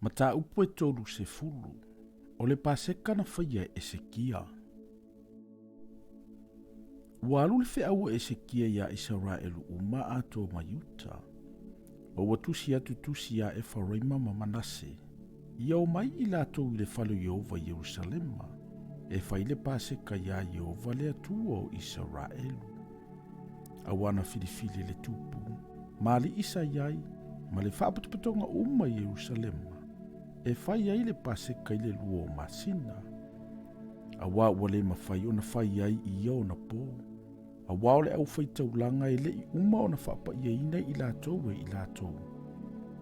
Mata upu e tolu se fulu, o le paseka na whaia Esekia. Walu le whea Esekia ia Israelu uma ato mayuta, o watusi atu tusi a e whareima ma Manase, ia o mai i lato i le whalu Yehova Yerusalema, e whaile paseka ia Yehova le atua o Israelu. Awana filifili le tupu, mali isa iai, ma le whaaputupatonga uma Yerusalema, e whai ai le paseka i le lua o masina. Awa ua le mawhai o na whai ai i o na pō. Awa o le au Faitaulanga e le i uma o na whaapa i ina i lātou e i lātou.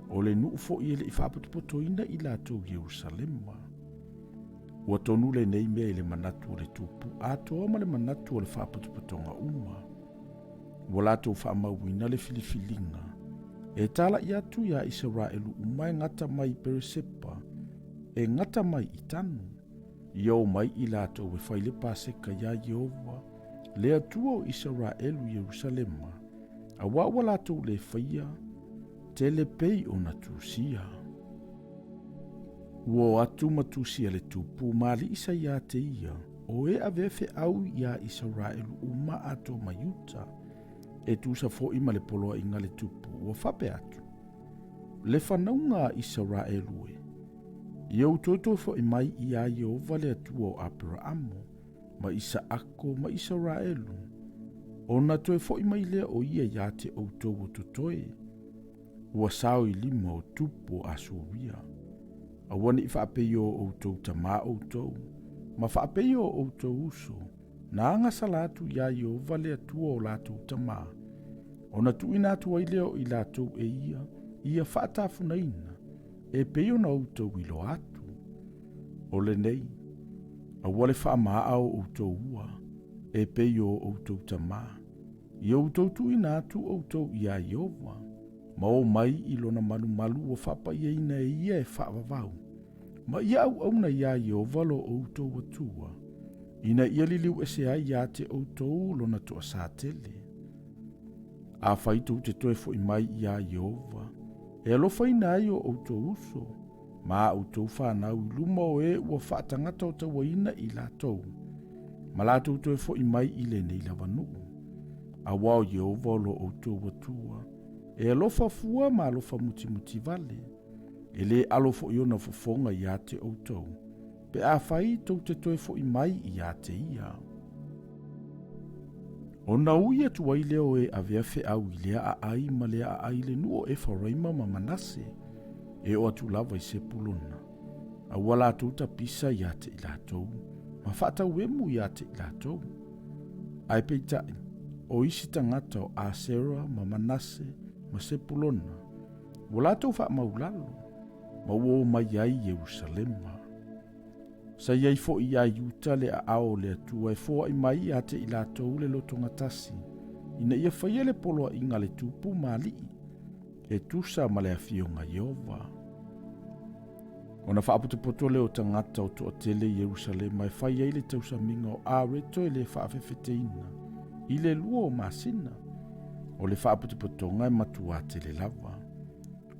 O le nuufo i le i whaaputupoto ina i lātou Yerusalema. Ua tonu le nei mea i le manatu o le tupu, atoa ma le manatu o le whaaputupotonga uma. Ua lātou whaamauina le filifilinga. E tala i atu ia Israelu umai ngata mai Beresepa, e ngata mai i tanu. Iau mai i lātou e whaile paseka ia Yehova, le atua o Israelu Yerusalema, a wawa lātou le whaia, te le pei o na tusia. Ua atu matusia le tupu, mali isa ia te ia, o e avefe au ia Israelu uma ato mayuta, e tusa fo ima le poloa inga le tupu, ua whape atu. Le whanaunga Israelu e. Iau toto fo imai ia Yehova le atua o Abrahamo, ma Isaako, ma Israelu. Ona toe fo imai lea o ia ia te outou o totoe. Ua sao i lima o tupu o Asuria. Awane i whaapeo o outou tama outou, ma whaapeo o outou uso, na anga salatu ia Yehova le atua o lātou tama. Ona tuina atua i leo i lātou e ia whaatafunaina, e peo na outou i lo atu. O le nei, a wale whaamaa o outou ua, e peo o outou tama. I outou tuina atu outou ia Yehova, ma o mai i lona malu o whapa ieina e ia e whaavavau. Ma ia au na ia Yehova lo outou atua, ina ia liliu ese ai ia te outou lona toa sātele. A whaitou te toe fo i mai ia Yehova, e alofa ina ai o outou uso, ma outou whanau i luma o e ua whaatangata o tawaina i lātou. Ma lātou toe fo i mai i le nei lawanuu. A wao Yehova lo outou atua, e alofa fua ma alofa muti vale, e le alofo i ona fofonga i a te outou, pe a whai tau te toe fo i mai i a te ia. O na uia tuai leo e avea fe au i lea a ai ma lea a ai le nuo e wharaima ma Manase, e o atu lava i se pulona. A wala tuta pisa i ate i lātou, ma whaatau emu i ate i lātou. Ai peitai, o isi tangata o Asera ma Manase ma se pulona, o lātou wha maulalo, ma uo mai ai Yerusalema. Sa iai fo i ai uta le a ao le atua e foa i mai ate i lātou le lotonga tasi. Ina ia whaia le poloa inga le tupu mali, e tusa ma le afionga Yehova. Ona whaaputupoto le o tangata o toa tele Yerusalema e whaia i le tausa minga o āreto e le whaafefeteina, i le lua o masina, o le whaaputupotonga e matua tele lava.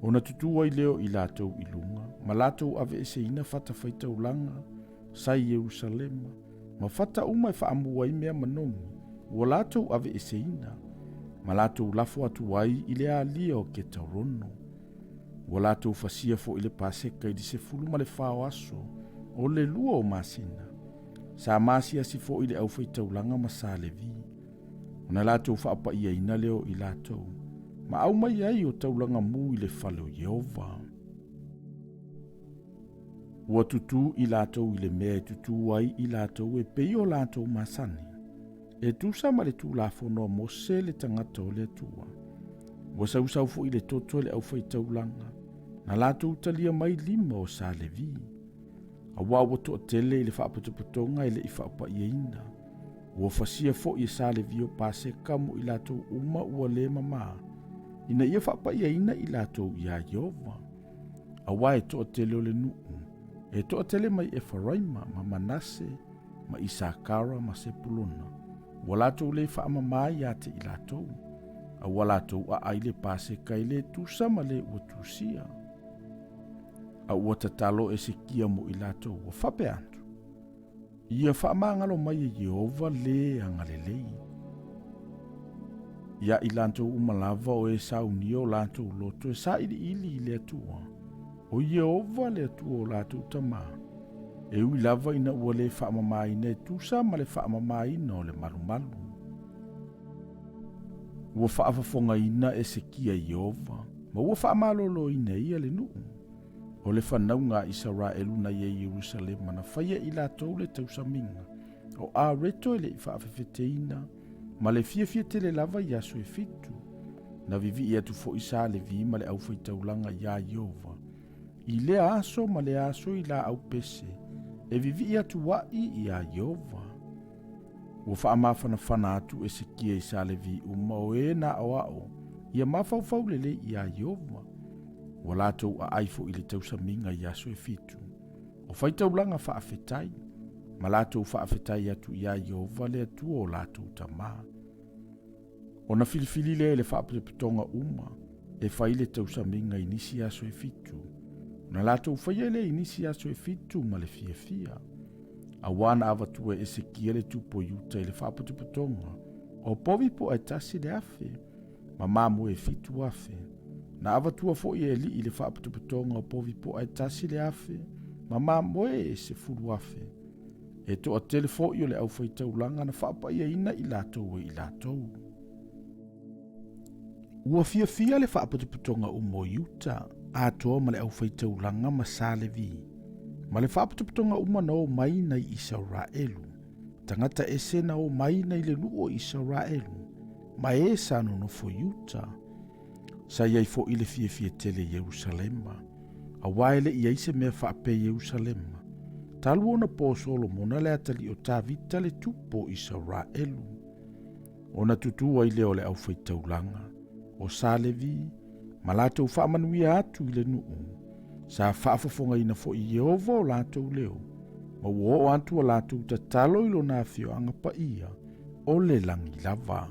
Ona tutua i leo i lātou i lunga, ma lātou ave ese ina whata Faitaulanga, sai Yerusalema, ma whata uma e whaamua i mea manongi, ua lātou ave ese ina, ma lātou lafo atu ai i le alia o ke taurono. Ua lātou fasia fo i le paseka i di se fulu ma le whao aso, o le lua o masina. Sa masia si fo i le au Faitaulanga ma sa levi. Ona lātou whaapa ia ina leo i lātou, ma au mai ai o taulanga mu i le whaleo Yehova. Ua tutu i lātou i le mea tutu ai i lātou e pei o lātou masani. E tusa ma le tu la fonoa mose le tangata o le atua. Ua sausau fo i le toto le au Faitaulanga, na lātou talia mai lima o sa levi. A wawa to tele i le whaaputuputonga i le i whaapa i eina. Ua fasia fo i sa levi o pase kamu i lātou uma ua le mama. Ina ia whaapa i eina i lātou i a Yehova. A wa e to tele o le nuu. E toa tele mai e Wharaima ma Manase, ma Isakara ma Sepulona. Wa lātou le whaamamai ate i lātou. A wa lātou a aile pase kai le tusa ma le ua tusia. a ua tatalo e se kia mo i latou ua whape atu. Ia whaamangalo mai e Jehova le angalelei. Ia i latou umalava o e saunia o latou loto e sa ili le atua. O Jehova le atua o latou tamaa. E ui lava ina ua le whaamamaina e tusa ma le whaamamaina o le malumalu. Ua whaafafonga ina e se kia Jehova, ma ua whaamalolo ina ia le nuu. O le whanau ngā Israelu na ia Jerusalema na whaia i latou le tausaminga, o a reto e le i whaafefeteina, ma le fia te le lava i aso e fitu, na vivi i atu fo isa le vi ma le au faitaulanga ia Jehova. I le aso ma le aso i la au pese, e vivi i atu wai i a Jehova. Ua whaamawhanawhana atu e se kia i sa le vi uma o e na o ao, ia mawhauwhau lele i a Jehova. Ua latou a aifo i le tausaminga i aso e fitu. O faitaulanga whaafetai, ma latou whaafetai atu i a Jehova le atua o latou tamaa. O na filifili le whaapetonga uma, e whai le tausaminga i nisi aso e fitu. Na latou whaia le i nisi aso e fitu ma le fia. A wana avatua e se kia le tupo yuta i le whaapetonga, o povi po e tasi le afe, ma mamu e fitu afe. Na avatua fo i li i le whaapetonga o povi po e tasi le afe, ma mamu e se furu afe. E to a telefo i o le au faitaulanga na whaapa ia ina i latou e i latou. Ua fia le whaapetonga o mo yuta, a toa ma le au faitaulanga ma sa le vi. Ma le whaapetonga uma na o mai nei Israelu. Tangata e sena o mai nei le nuo Israelu. Ma e sano no fo yuta. Sa iai fo i le fia tele Jerusalema. A waele i aise mea whaape Jerusalema. Talu ona po solo mona le atali o ta vita le tupo Israelu. Ona tutua i leo le au faitaulanga. O sa le vi, ma latou whaamanuia atu i le nuu. Sa whaafafonga ina fo i Jehova o latou leo. Ma ua o atu o latou tatalo i lo na fio anga pa ia o le langi lava.